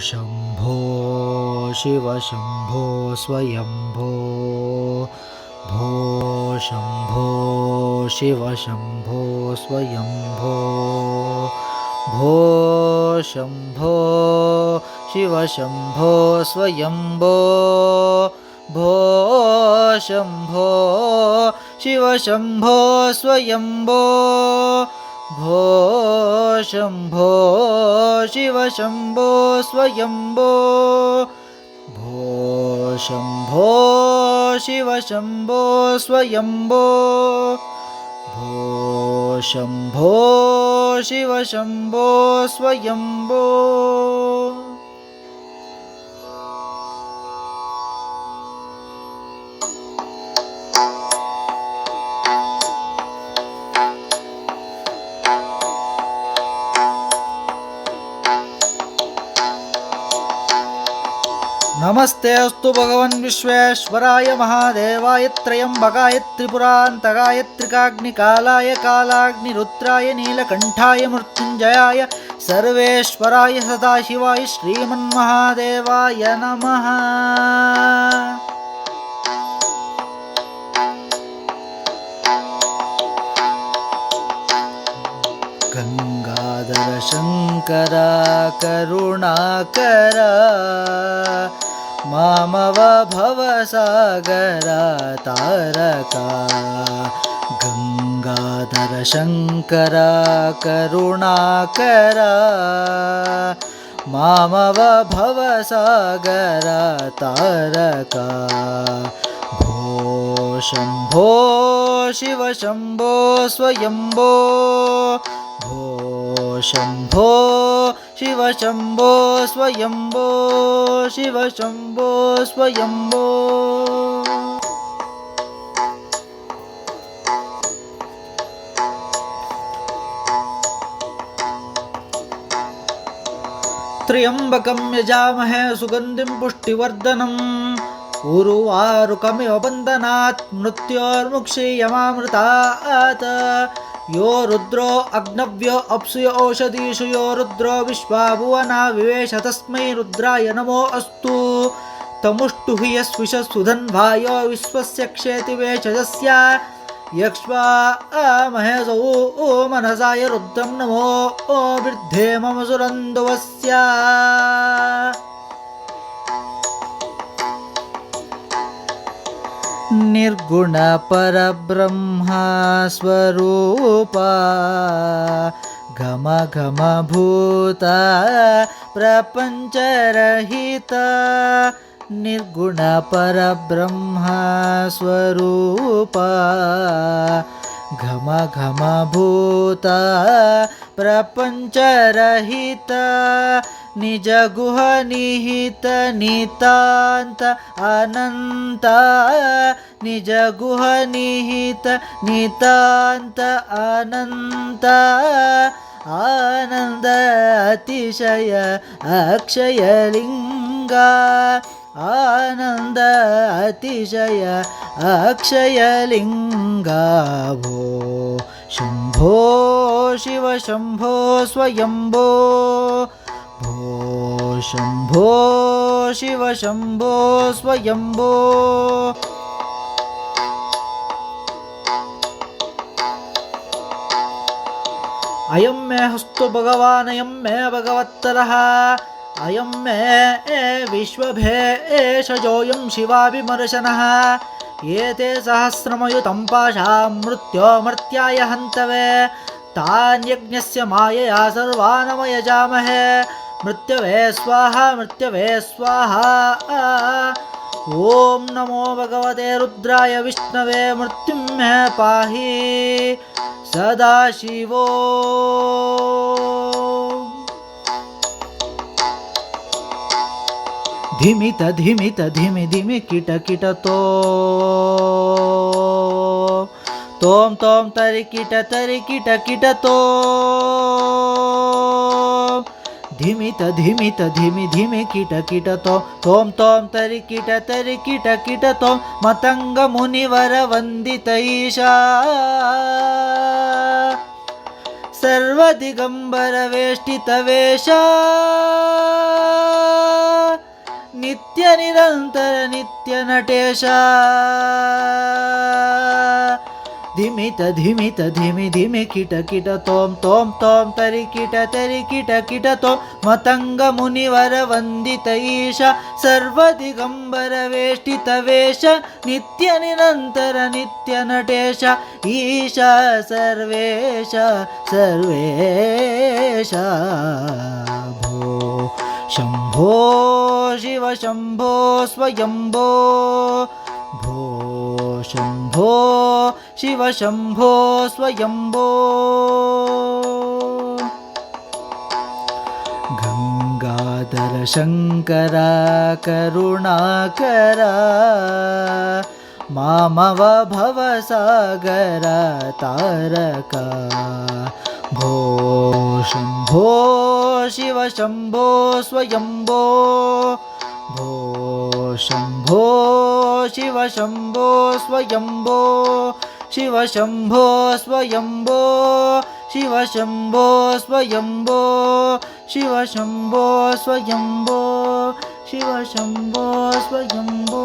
शम्भो शिव शम्भो स्वयम्भो भो शम्भो शिव शम्भो स्वयम्भो भो शम्भो शिव शम्भो स्वयम्भो भो शम्भो शिव शम्भो स्वयम्भो भो शम्भो शिव शम्भो स्वयम्भो भो शम्भो शिव शम्भो स्वयम्भो भो शम्भो शिव शम्भो स्वयम्भो। नमस्ते अस्तु भगवन् विश्वेश्वराय महादेवाय त्रयंबकाय त्रिपुरान्तकाय त्रिकाग्निकालाय कालाग्निरुद्राय नीलकण्ठाय मृत्युञ्जयाय सर्वेश्वराय सदाशिवाय श्रीमन्महादेवाय नमः। गंगाधर शंकर करुणाकर मामव भवसागर तारका। गंगाधर शंकर करुणाकर मामव भवसागर तारका। भो शम्भो शिव शम्भो स्वयम्भो भो शम्भो शिव शम्भो स्वयम्भो शिव शम्भो स्वयम्भो। त्र्यंबकं यजामहे सुगंधिं पुष्टिवर्धनम् उर्वारुकमिव बन्धनात् मृत्योर्मुक्षीयमामृतात्। यो रुद्रो अग्नव्यो अप्सुयो औषधीषु यो रुद्रो विश्वाभुवना विवेश तस्मै रुद्राय नमो अस्तु। तमुष्टु हि यस्विषसुधन्वायो विश्वस्य क्षेति वेषजस्य यक्ष्वा महेशौ मनसाय रुद्रं नमो वृद्धे मम सुरन्दुवस्य। निर्गुण परब्रह्मा स्वरूपा घम घम भूता प्रपंचरहिता। निर्गुण परब्रह्मा स्वरूपा घम घम भूता प्रपंचरहिता। निज गुह निहित नितांत अनंत निज गुह निहित नितांत अनंत। आनंद अतिशय अक्षय लिंगा आनंद अतिशय अक्षय लिंगा। भो शम्भो शिव शम्भो स्वयम्भो भो शम्भो शिव शम्भो स्वयम्भो। अयं मे हस्तो भगवान् अयं मे भगवत्तरः अयं मे विश्वभेषजोऽयं शिवाभिमर्शनः। एते सहस्रमयुतं पाशां मृत्योर्मर्त्याय हन्तवे तान्यज्ञस्य मायया सर्वानमयजामहे। मृत्यवे स्वाहा मृत्यवे स्वाहा। ओम नमो भगवते रुद्राय विष्णवे मृत्युं मे पाहि सदाशिवो। धिमित धिमित धिमि धिमि किट किट तो तोम तोम तरि किट किट तो। धिमित धिमित धिमि धिमि किट किट तो तोम तोम तरि किट किट तो। मतंग मुनिवर वंदित ईशा सर्वदिगंबर वेष्टित वेशा। ನಿತ್ಯ ನಿರಂತರ ನಿತ್ಯ ನಟೇಶ ಧಿಮಿತ ಧಿಮಿತ ಧಿಮಿ ಧಿಮಿ ಕಿಟ ಕಿಟ ತೋಂ ತೋಂ ತೋಂ ತರಿ ಕಿಟ ಕಿಟ ತೋಂ ಮತಂಗ ಮುನಿವರ ವಂದಿತ ಈಶ ಸರ್ವ ದಿಗಂಬರ ವೇಷ್ಟಿತ ವೇಷ ನಿತ್ಯ ನಿರಂತರ ನಿತ್ಯ ನಟೇಶ ಈಶ ಸರ್ವೇಶ ಸರ್ವೇಶ ಭೋ ಶಂಭೋ ಶಿವ ಶಂಭೋ ಸ್ವಯಂಭೋ ಭೋ ಶಂಭೋ ಶಿವ ಶಂಭೋ ಸ್ವಯಂಭೋ ಗಂಗಾಧರ ಶಂಕರ ಕರುಣಾಕರ ಮಾಮವ ಭವಸಾಗರ ತಾರಕ ಭೋ ಶಂಭೋ ಶಿವ ಶಂಭೋ ಸ್ವಯಂಭೋ ಭೋ ಶಂಭೋ ಶಿವ ಶಂಭೋ ಸ್ವಯಂಭೋ ಶಿವ ಶಂಭೋ ಸ್ವಯಂಭೋ ಶಿವ ಶಂಭೋ ಸ್ವಯಂಭೋ ಶಿವ ಶಂಭೋ ಸ್ವಯಂಭೋ ಶಿವ ಶಂಭೋ ಸ್ವಯಂಭೋ